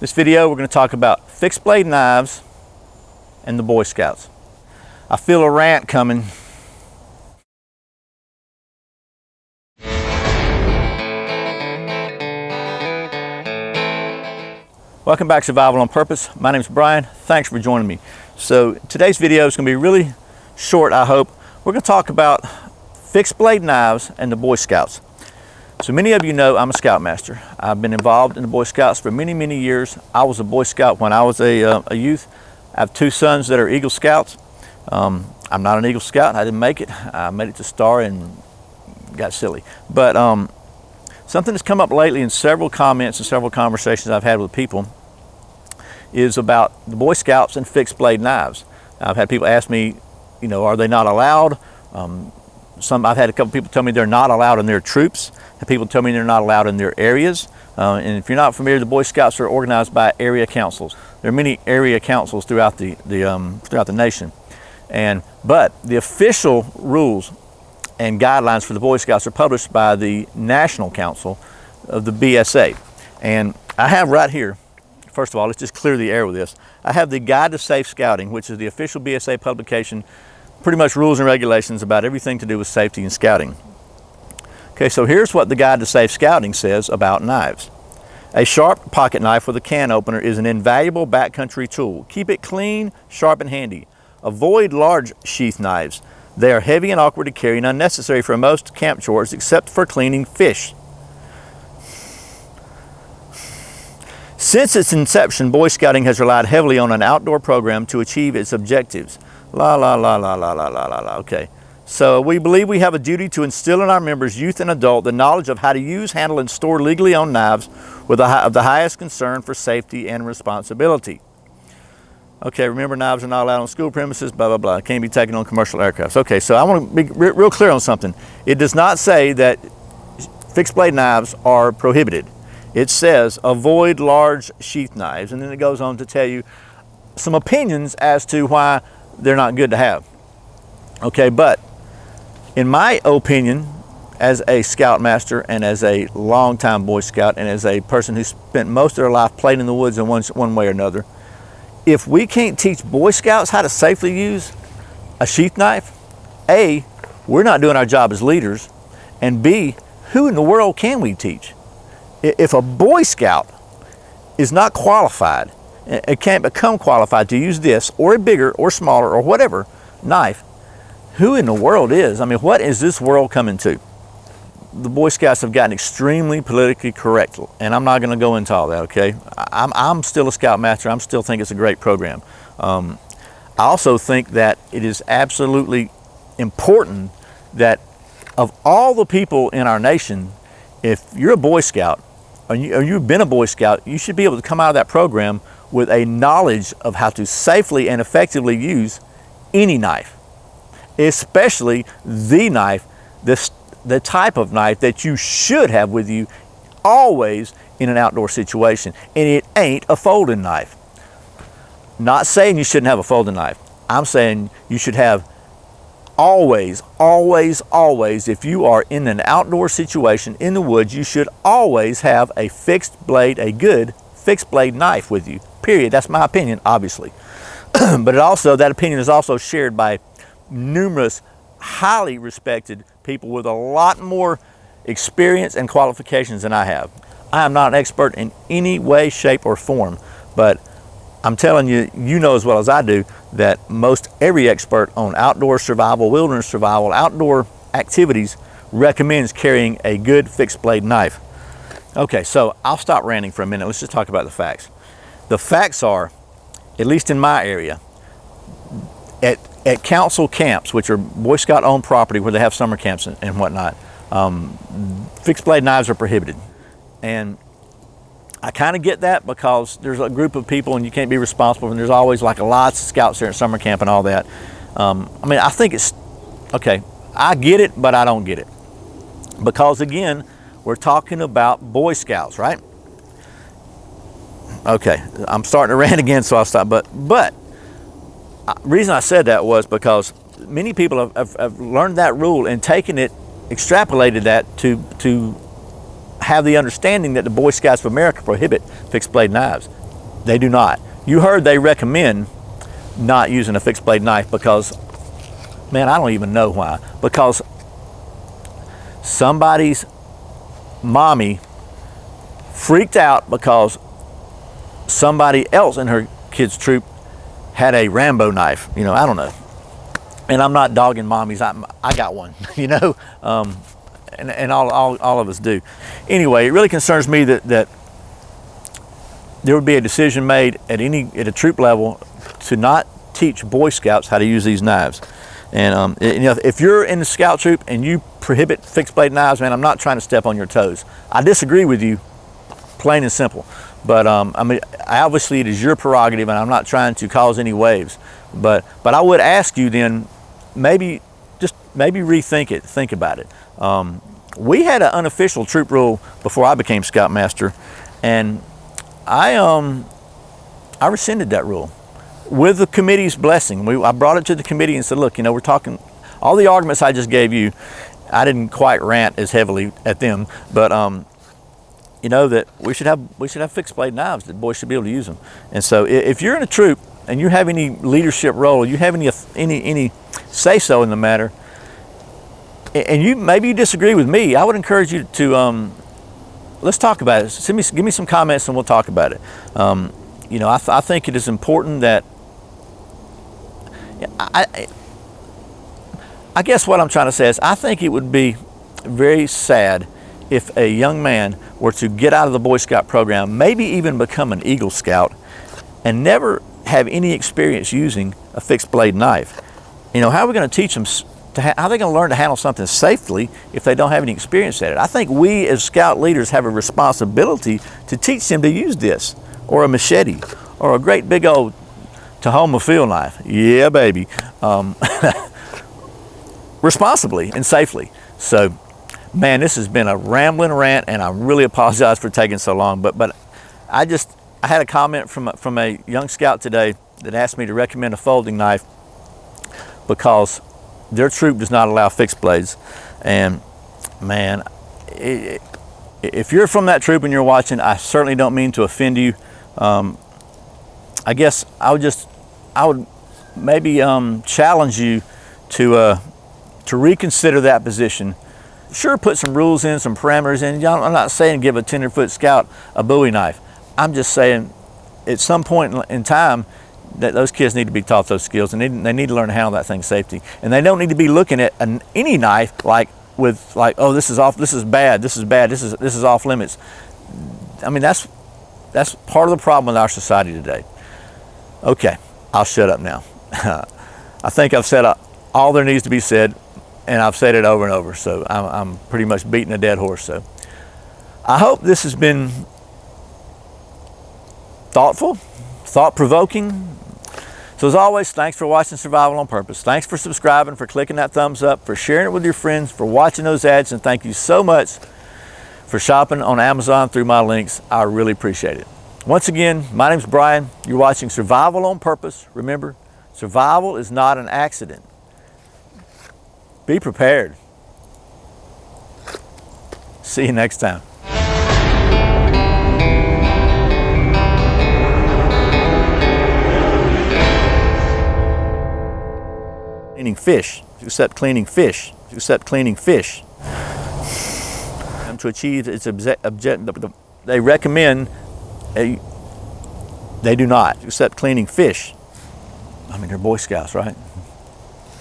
This video we're going to talk about fixed blade knives and the Boy Scouts. I feel a rant coming. Welcome back to Survival on Purpose. My name is Brian. Thanks for joining me. So today's video is going to be really short, I hope. We're going to talk about fixed blade knives and the Boy Scouts. So many of you know I'm a Scoutmaster. I've been involved in the Boy Scouts for many, many years. I was a Boy Scout when I was a youth. I have two sons that are Eagle Scouts. I'm not an Eagle Scout. I didn't make it. I made it to Star and got silly. But something that's come up lately in several comments and several conversations I've had with people is about the Boy Scouts and fixed blade knives. I've had people ask me, you know, are they not allowed? I've had a couple people tell me they're not allowed in their troops, and people tell me they're not allowed in their areas. And if you're not familiar, the Boy Scouts are organized by area councils. There are many area councils throughout the nation, but the official rules and guidelines for the Boy Scouts are published by the National Council of the BSA. And I have right here, first of all, let's just clear the air with this. I have the Guide to Safe Scouting, which is the official BSA publication, pretty much rules and regulations about everything to do with safety and scouting. Okay, so here's what the Guide to Safe Scouting says about knives. A sharp pocket knife with a can opener is an invaluable backcountry tool. Keep it clean, sharp, and handy. Avoid large sheath knives. They are heavy and awkward to carry and unnecessary for most camp chores except for cleaning fish. Since its inception, Boy Scouting has relied heavily on an outdoor program to achieve its objectives. Okay. So we believe we have a duty to instill in our members, youth and adult, the knowledge of how to use, handle, and store legally owned knives of the highest concern for safety and responsibility. Okay, remember, knives are not allowed on school premises, blah, blah, blah. Can't be taken on commercial aircrafts. Okay, so I want to be real clear on something. It does not say that fixed blade knives are prohibited. It says avoid large sheath knives, and then it goes on to tell you some opinions as to why they're not good to have. Okay, but in my opinion, as a Scoutmaster and as a longtime Boy Scout and as a person who spent most of their life playing in the woods in one way or another, if we can't teach Boy Scouts how to safely use a sheath knife, A, we're not doing our job as leaders, and B, who in the world can we teach? If a Boy Scout is not qualified, it can't become qualified to use this or a bigger or smaller or whatever knife, who in the world is? I mean, what is this world coming to? The Boy Scouts have gotten extremely politically correct, and I'm not going to go into all that, okay? I'm still a Scoutmaster. I still think it's a great program. I also think that it is absolutely important that of all the people in our nation, if you're a Boy Scout or you've been a Boy Scout, you should be able to come out of that program with a knowledge of how to safely and effectively use any knife, especially the knife, the type of knife that you should have with you always in an outdoor situation. And it ain't a folding knife. Not saying you shouldn't have a folding knife. I'm saying you should have always, if you are in an outdoor situation in the woods, you should always have a a good fixed blade knife with you, period. That's my opinion, obviously. But that opinion is also shared by numerous highly respected people with a lot more experience and qualifications than I have. I am not an expert in any way, shape, or form, but I'm telling you, you know as well as I do, that most every expert on outdoor survival, wilderness survival, outdoor activities recommends carrying a good fixed blade knife. Okay, so I'll stop ranting for a minute. Let's just talk about the facts. The facts are, at least in my area, at council camps, which are Boy Scout owned property where they have summer camps and whatnot, fixed blade knives are prohibited. And I kind of get that because there's a group of people and you can't be responsible, and there's always like lots of scouts there at summer camp and all that. I mean, I think it's, okay, I get it, but I don't get it. Because again, we're talking about Boy Scouts, right? Okay, I'm starting to rant again, so I'll stop. But the reason I said that was because many people have learned that rule and taken it, extrapolated that to have the understanding that the Boy Scouts of America prohibit fixed blade knives. They do not. You heard they recommend not using a fixed blade knife because, man, I don't even know why. Because somebody's mommy freaked out because somebody else in her kid's troop had a Rambo knife. You know, I don't know. And I'm not dogging mommies. I got one, you know, and all of us do. Anyway, it really concerns me that there would be a decision made at a troop level to not teach Boy Scouts how to use these knives. And you know, if you're in the Scout troop and you prohibit fixed blade knives, man, I'm not trying to step on your toes. I disagree with you, plain and simple. But I mean, obviously it is your prerogative, and I'm not trying to cause any waves. But I would ask you then, maybe rethink it, think about it. We had an unofficial troop rule before I became Scoutmaster, and I rescinded that rule with the committee's blessing. I brought it to the committee and said, look, you know, we're talking, all the arguments I just gave you, I didn't quite rant as heavily at them, but you know, that we should have fixed blade knives, that boys should be able to use them. And so if you're in a troop and you have any leadership role, you have any say so in the matter, and maybe you disagree with me, I would encourage you to let's talk about it. Give me some comments and we'll talk about it. You know, I think it is important that I guess what I'm trying to say is I think it would be very sad if a young man were to get out of the Boy Scout program, maybe even become an Eagle Scout, and never have any experience using a fixed blade knife. You know, how are we going to teach them, how are they going to learn to handle something safely if they don't have any experience at it? I think we as Scout leaders have a responsibility to teach them to use this, or a machete, or a great big old Tahoma field knife. Yeah, baby. Responsibly and safely. So, man, this has been a rambling rant, and I really apologize for taking so long. But I had a comment from a young Scout today that asked me to recommend a folding knife because their troop does not allow fixed blades. And man, if you're from that troop and you're watching, I certainly don't mean to offend you. I guess I would maybe challenge you to reconsider that position. Sure, put some rules in, some parameters in. I'm not saying give a 10-foot Scout a Bowie knife. I'm just saying at some point in time that those kids need to be taught those skills, and they need to learn to handle that thing safety. And they don't need to be looking at any knife like, oh, this is off, this is bad, this is off limits. I mean, that's part of the problem with our society today. Okay, I'll shut up now. I think I've said all there needs to be said, and I've said it over and over, so I'm pretty much beating a dead horse. So I hope this has been thoughtful, thought-provoking. So as always, thanks for watching Survival on Purpose. Thanks for subscribing, for clicking that thumbs up, for sharing it with your friends, for watching those ads, and thank you so much for shopping on Amazon through my links. I really appreciate it. Once again, my name's Brian. You're watching Survival on Purpose. Remember, survival is not an accident. Be prepared. See you next time. Cleaning fish, except cleaning fish, except cleaning fish. And to achieve its objective, they recommend, they do not, except cleaning fish. I mean, they're Boy Scouts, right?